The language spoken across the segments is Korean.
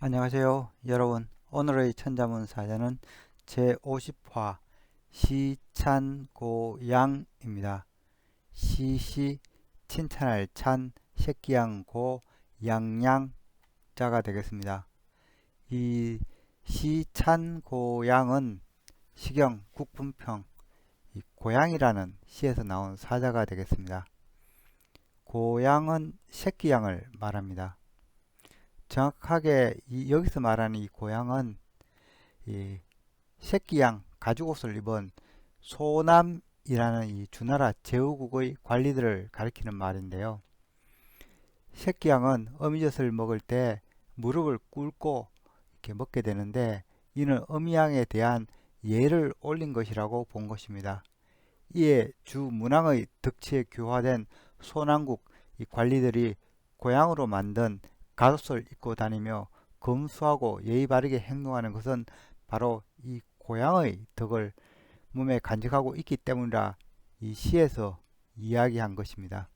안녕하세요, 여러분. 오늘의 천자문 사전은 제50화 시찬고양입니다. 시시 칭찬할 찬 새끼양고 양양자가 되겠습니다. 이 시찬고양은 시경 국분평 이 고양이라는 시에서 나온 사자가 되겠습니다. 고양은 새끼양을 말합니다. 정확하게 여기서 말하는 이 고양은 이 새끼양 가죽옷을 입은 소남이라는 이 주나라 제후국의 관리들을 가리키는 말인데요. 새끼양은 어미젖을 먹을 때 무릎을 꿇고 이렇게 먹게 되는데 이는 어미양에 대한 예를 올린 것이라고 본 것입니다. 이에 주 문왕의 덕치에 교화된 소남국 이 관리들이 고양으로 만든 갓옷을 입고 다니며 검소하고 예의 바르게 행동하는 것은 바로 이 고양의 덕을 몸에 간직하고 있기 때문이라 이 시에서 이야기한 것입니다.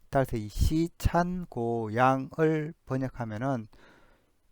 따라서 이 시찬고양을 번역하면은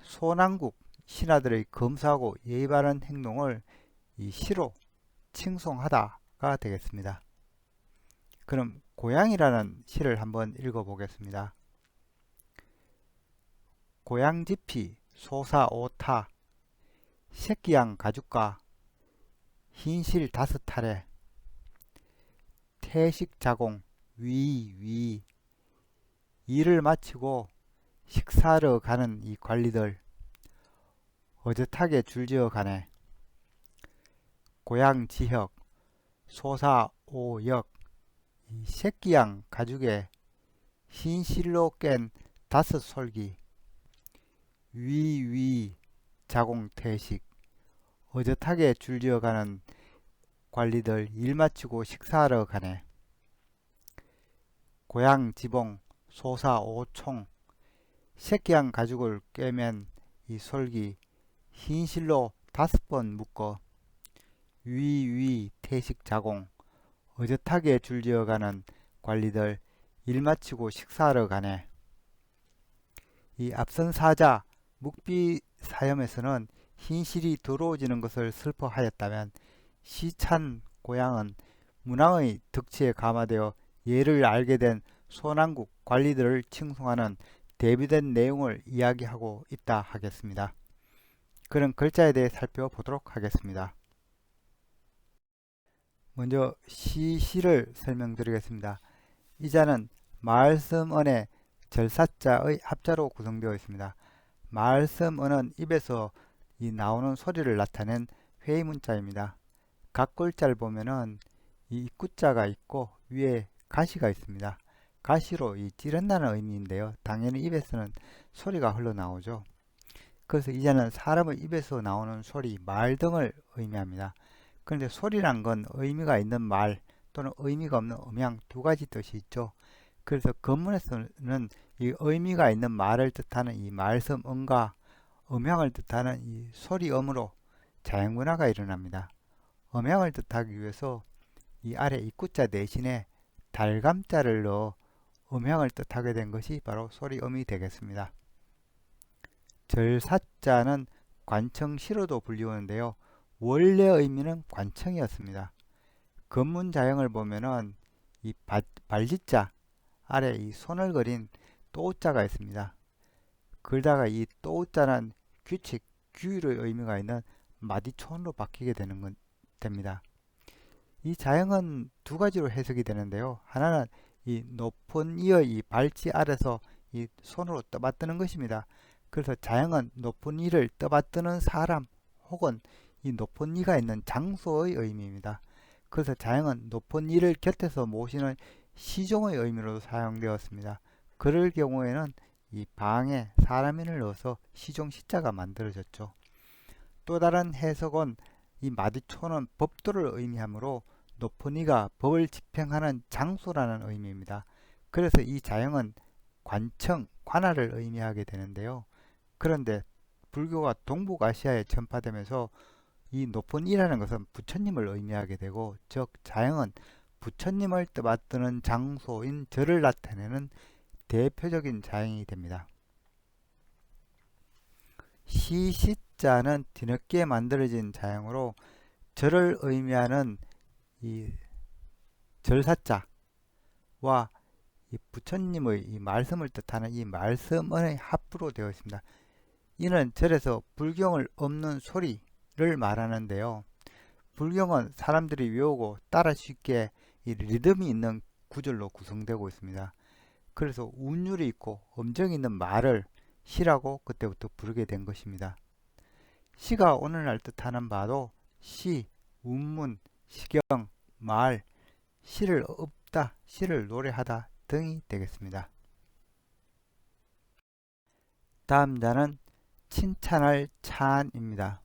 소남국 신하들의 검소하고 예의 바른 행동을 이 시로 칭송하다가 되겠습니다. 그럼 고양이라는 시를 한번 읽어보겠습니다. 고양지피 소사오타 새끼양 가죽과 흰실 5탈에 태식자공 위위 일을 마치고 식사하러 가는 이 관리들 어젓하게 줄지어 가네. 고양지혁 소사오역 이 새끼양 가죽에 흰실로 깬 5솔기 위위 자공태식 어젓하게 줄지어 가는 관리들 일 마치고 식사하러 가네. 고양 지봉 소사 오총 새끼양 가죽을 꿰맨 이 솔기 흰실로 5번 묶어 위위 태식 자공 어젓하게 줄지어 가는 관리들 일 마치고 식사하러 가네. 이 앞선 사자 묵비 사염에서는 흰실이 더러워지는 것을 슬퍼하였다면 시찬 고양은 문왕의 덕치에 감화되어 예를 알게 된 소남국 관리들을 칭송하는 대비된 내용을 이야기하고 있다 하겠습니다. 그런 글자에 대해 살펴보도록 하겠습니다. 먼저 시시를 설명드리겠습니다. 이 자는 말씀언의 절사자의 합자로 구성되어 있습니다. 말씀언은 입에서 이 나오는 소리를 나타낸 회의문자입니다. 각 글자를 보면은 이 입구자가 있고 위에 가시가 있습니다. 가시로 이 찌른다는 의미인데요. 당연히 입에서는 소리가 흘러나오죠. 그래서 이제는 사람의 입에서 나오는 소리, 말 등을 의미합니다. 그런데 소리란 건 의미가 있는 말 또는 의미가 없는 음양 두 가지 뜻이 있죠. 그래서 건문에서는 이 의미가 있는 말을 뜻하는 이 말섬음과 음양을 뜻하는 이 소리음으로 자연문화가 일어납니다. 음양을 뜻하기 위해서 이 아래 입구자 대신에 달감자를 넣어 음양을 뜻하게 된 것이 바로 소리음이 되겠습니다. 절사자는 관청시로도 불리우는데요. 원래 의미는 관청이었습니다. 건문자형을 보면은 이 발짓자 아래 이 손을 그린 또자가 있습니다. 그러다가 이 또자는 규칙, 규율의 의미가 있는 마디촌으로 바뀌게 됩니다. 이 자형은 두 가지로 해석이 되는데요. 하나는 이 높은 이의 이 발치 아래서 이 손으로 떠받드는 것입니다. 그래서 자형은 높은 이를 떠받드는 사람 혹은 이 높은 이가 있는 장소의 의미입니다. 그래서 자형은 높은 이를 곁에서 모시는 시종의 의미로 사용되었습니다. 그럴 경우에는 이 방에 사람인을 넣어서 시종 시자가 만들어졌죠. 또 다른 해석은 이 마디초는 법도를 의미하므로 높은 이가 법을 집행하는 장소라는 의미입니다. 그래서 이 자형은 관청, 관할을 의미하게 되는데요. 그런데 불교가 동북아시아에 전파되면서 이 높은 이라는 것은 부처님을 의미하게 되고, 즉 자형은 부처님을 떠받드는 장소인 절을 나타내는 대표적인 자형이 됩니다. 시시자는 뒤늦게 만들어진 자형으로 절을 의미하는 이 절사자와 이 부처님의 이 말씀을 뜻하는 이 말씀의 합부로 되어 있습니다. 이는 절에서 불경을 없는 소리를 말하는데요. 불경은 사람들이 외우고 따라 쉽게 이 리듬이 있는 구절로 구성되고 있습니다. 그래서 운율이 있고 음정이 있는 말을 시라고 그때부터 부르게 된 것입니다. 시가 오늘날 뜻하는 바도 시, 운문, 시경, 말, 시를 읊다, 시를 노래하다 등이 되겠습니다. 다음 자는 칭찬할 찬입니다.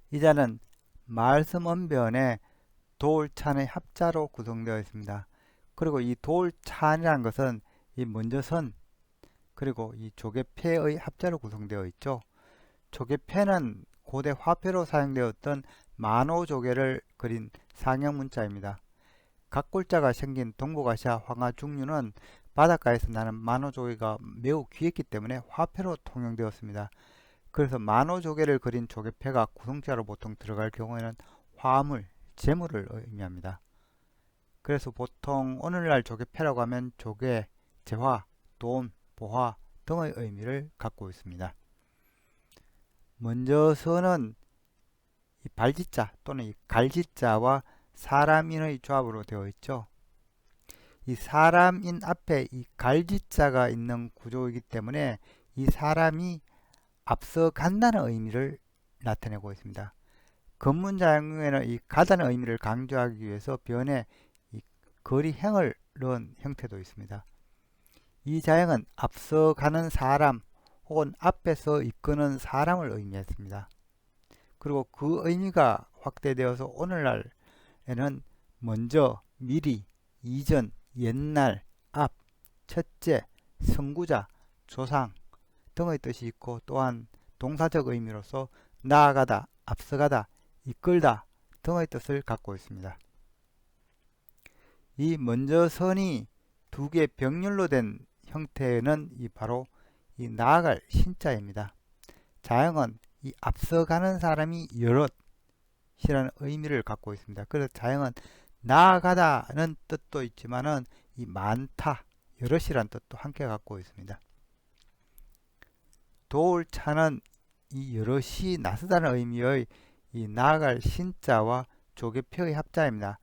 이 자는 말씀언변에 도울찬의 합자로 구성되어 있습니다. 그리고 이 도울찬이라는 것은 이 먼저 선 그리고 이 조개패의 합자로 구성되어 있죠. 조개패는 고대 화폐로 사용되었던 만호조개를 그린 상형문자입니다. 각골자가 생긴 동북아시아 황하중류는 바닷가에서 나는 만호조개가 매우 귀했기 때문에 화폐로 통용되었습니다. 그래서 만호조개를 그린 조개패가 구성자로 보통 들어갈 경우에는 화물, 재물을 의미합니다. 그래서 보통 오늘날 조개패라고 하면 조개, 재화, 돈, 보화 등의 의미를 갖고 있습니다. 먼저 서는 이 발지자 또는 이 갈지자와 사람인의 조합으로 되어 있죠. 이 사람인 앞에 이 갈지자가 있는 구조이기 때문에 이 사람이 앞서 간다는 의미를 나타내고 있습니다. 건문자형에는 이 가다는 의미를 강조하기 위해서 변에 이 거리행을 넣은 형태도 있습니다. 이 자형은 앞서 가는 사람 혹은 앞에서 이끄는 사람을 의미했습니다. 그리고 그 의미가 확대되어서 오늘날에는 먼저, 미리, 이전, 옛날, 앞, 첫째, 선구자, 조상 등의 뜻이 있고 또한 동사적 의미로서 나아가다, 앞서가다, 이끌다 등의 뜻을 갖고 있습니다. 이 먼저 선이 두 개 병렬로 된 형태는 바로 이 나아갈 신자입니다. 자형은 이 앞서가는 사람이 여럿이라는 의미를 갖고 있습니다. 그래서 자형은 나아가다는 뜻도 있지만은 이 많다, 여럿이라는 뜻도 함께 갖고 있습니다. 도울차는 이 여럿이 나서다는 의미의 이 나아갈 신자와 조개표의 합자입니다.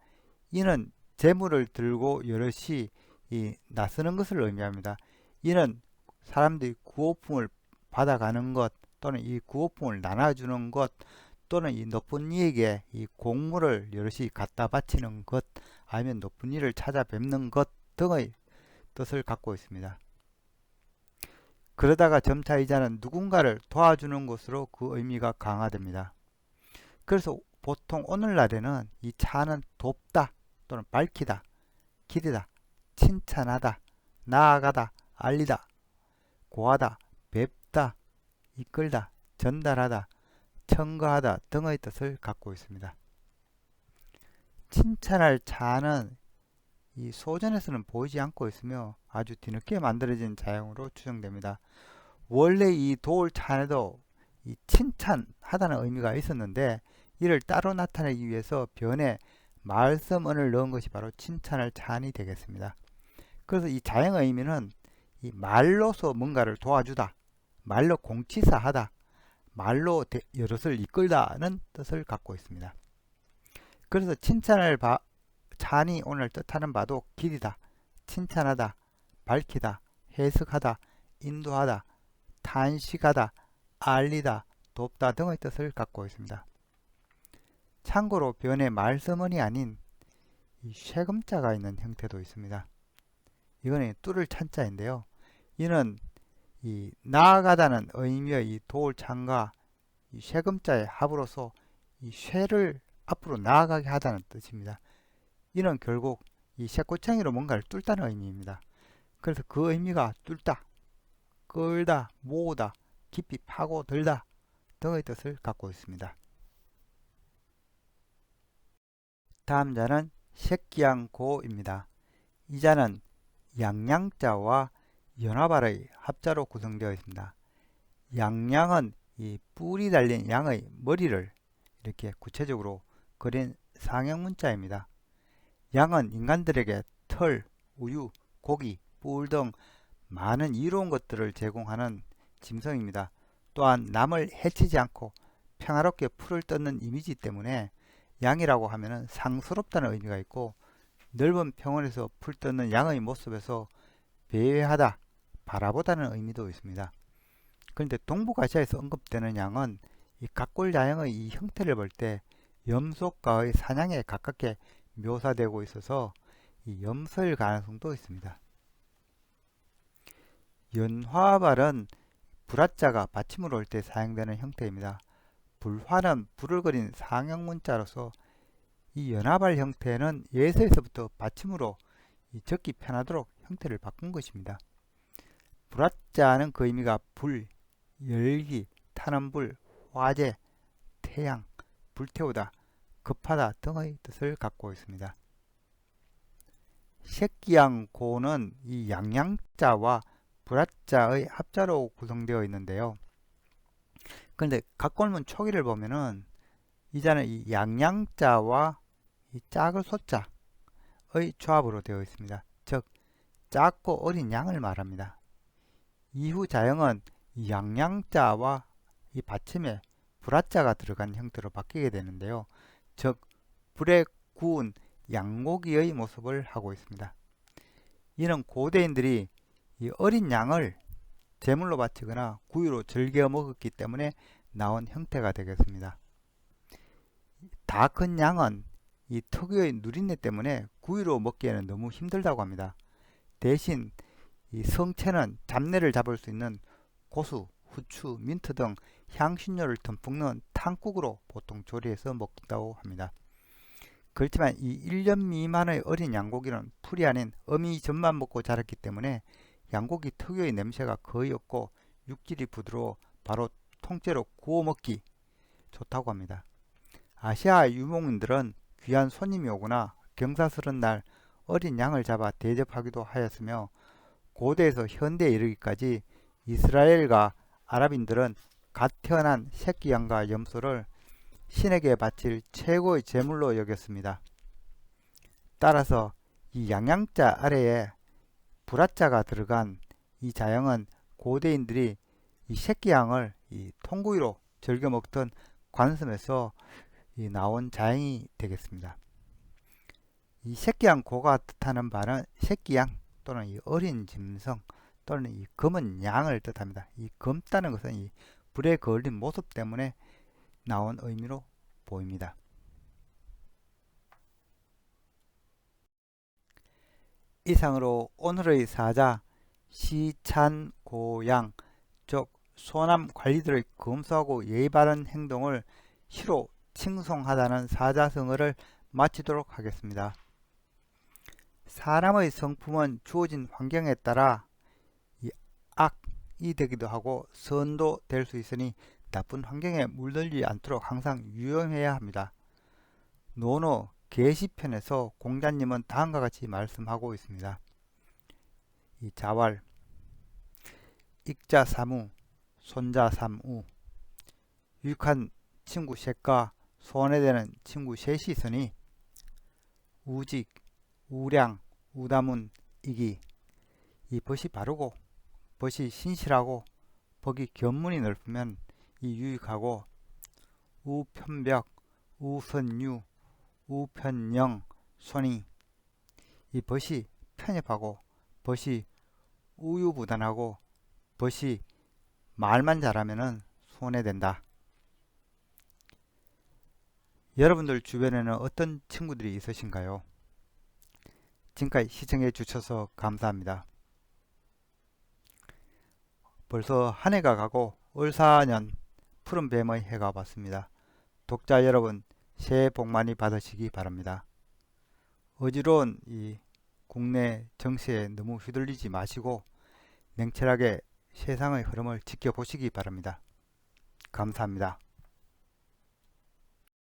이는 재물을 들고 여럿이 이 나서는 것을 의미합니다. 이는 사람들이 구호품을 받아가는 것 또는 이 구호품을 나눠주는 것 또는 이 높은 이에게 이 공물을 여럿이 갖다 바치는 것 아니면 높은 이를 찾아뵙는 것 등의 뜻을 갖고 있습니다. 그러다가 점차 이 자는 누군가를 도와주는 것으로 그 의미가 강화됩니다. 그래서 보통 오늘날에는 이 차는 돕다 또는 밝히다, 기리다, 칭찬하다, 나아가다, 알리다, 고하다, 뵙다, 이끌다, 전달하다, 청거하다 등의 뜻을 갖고 있습니다. 칭찬할 자는 이 소전에서는 보이지 않고 있으며 아주 뒤늦게 만들어진 자형으로 추정됩니다. 원래 이 도울찬에도 이 칭찬하다는 의미가 있었는데 이를 따로 나타내기 위해서 변에 말씀언을 넣은 것이 바로 칭찬할 찬이 되겠습니다. 그래서 이 자형의 의미는 이 말로서 뭔가를 도와주다, 말로 공치사하다, 말로 여럿을 이끌다는 뜻을 갖고 있습니다. 그래서 칭찬할 찬이 오늘 뜻하는 바도 기리다, 칭찬하다, 밝히다, 해석하다, 인도하다, 탄식하다, 알리다, 돕다 등의 뜻을 갖고 있습니다. 참고로 변에 말씀언이 아닌 이 쇠금자가 있는 형태도 있습니다. 이거는 뚫을 찬자인데요. 이는 이 나아가다는 의미의 이 도울찬과 이 쇠금자의 합으로서 이 쇠를 앞으로 나아가게 하다는 뜻입니다. 이는 결국 이 쇠꼬챙이로 뭔가를 뚫다는 의미입니다. 그래서 그 의미가 뚫다, 끌다, 모으다, 깊이 파고들다 등의 뜻을 갖고 있습니다. 다음 자는 색기양고입니다. 이 자는 양양자와 연화발의 합자로 구성되어 있습니다. 양양은 이 뿔이 달린 양의 머리를 이렇게 구체적으로 그린 상형 문자입니다. 양은 인간들에게 털, 우유, 고기, 뿔 등 많은 이로운 것들을 제공하는 짐승입니다. 또한 남을 해치지 않고 평화롭게 풀을 뜯는 이미지 때문에 양이라고 하면 상스럽다는 의미가 있고, 넓은 평원에서 풀 뜯는 양의 모습에서 배회하다, 바라보다는 의미도 있습니다. 그런데 동북아시아에서 언급되는 양은 이 각골야형의 이 형태를 볼 때 염소과의 사냥에 가깝게 묘사되고 있어서 이 염소일 가능성도 있습니다. 연화발은 불화자가 받침으로 올 때 사용되는 형태입니다. 불화는 불을 그린 상형 문자로서 이 연화발 형태는 예서에서부터 받침으로 적기 편하도록 형태를 바꾼 것입니다. 불화자는 그 의미가 불, 열기, 타는 불, 화재, 태양, 불태우다, 급하다 등의 뜻을 갖고 있습니다. 새끼양고는 이 양양자와 불화자의 합자로 구성되어 있는데요. 그런데 각골문 초기를 보면은 이 자는 이 양양자와 이 작을 소자의 조합으로 되어 있습니다. 즉 작고 어린 양을 말합니다. 이후 자형은 이 양양자와 이 받침에 불화자가 들어간 형태로 바뀌게 되는데요. 즉 불에 구운 양고기의 모습을 하고 있습니다. 이는 고대인들이 이 어린 양을 제물로 바치거나 구이로 즐겨 먹었기 때문에 나온 형태가 되겠습니다. 다 큰 양은 이 특유의 누린내 때문에 구이로 먹기에는 너무 힘들다고 합니다. 대신 이 성체는 잡내를 잡을 수 있는 고수, 후추, 민트 등 향신료를 듬뿍 넣은 탕국으로 보통 조리해서 먹는다고 합니다. 그렇지만 이 1년 미만의 어린 양고기는 풀이 아닌 어미젖만 먹고 자랐기 때문에 양고기 특유의 냄새가 거의 없고 육질이 부드러워 바로 통째로 구워 먹기 좋다고 합니다. 아시아 유목민들은 귀한 손님이 오거나 경사스런 날 어린 양을 잡아 대접하기도 하였으며, 고대에서 현대에 이르기까지 이스라엘과 아랍인들은 갓 태어난 새끼 양과 염소를 신에게 바칠 최고의 제물로 여겼습니다. 따라서 이 양양자 아래에 불화자가 들어간 이 자형은 고대인들이 이 새끼 양을 이 통구이로 즐겨 먹던 관습에서 나온 자형이 되겠습니다. 이 새끼양 고가 뜻하는 바는 새끼양 또는 이 어린 짐승 또는 이 검은 양을 뜻합니다. 이 검다는 것은 이 불에 걸린 모습 때문에 나온 의미로 보입니다. 이상으로 오늘의 사자 시찬고양, 즉 소남 관리들의 검소하고 예의 바른 행동을 시로 칭송하다는 사자성어를 마치도록 하겠습니다. 사람의 성품은 주어진 환경에 따라 악이 되기도 하고 선도 될 수 있으니 나쁜 환경에 물들지 않도록 항상 유념해야 합니다. 논어 계시편에서 공자님은 다음과 같이 말씀하고 있습니다. 이 자왈 익자사무 손자삼우, 유익한 친구 셋과 손해되는 친구 셋이 있으니 우직, 우량, 우다문, 이기. 이 벗이 바르고 벗이 신실하고 벗이 견문이 넓으면 이 유익하고, 우편벽, 우선유, 우편영, 손이. 이 벗이 편협하고 벗이 우유부단하고 벗이 말만 잘하면 손해된다. 여러분들 주변에는 어떤 친구들이 있으신가요? 지금까지 시청해 주셔서 감사합니다. 벌써 한 해가 가고 을사년 푸른뱀의 해가 왔습니다. 독자 여러분, 새해 복 많이 받으시기 바랍니다. 어지러운 이 국내 정세에 너무 휘둘리지 마시고 냉철하게 세상의 흐름을 지켜보시기 바랍니다. 감사합니다.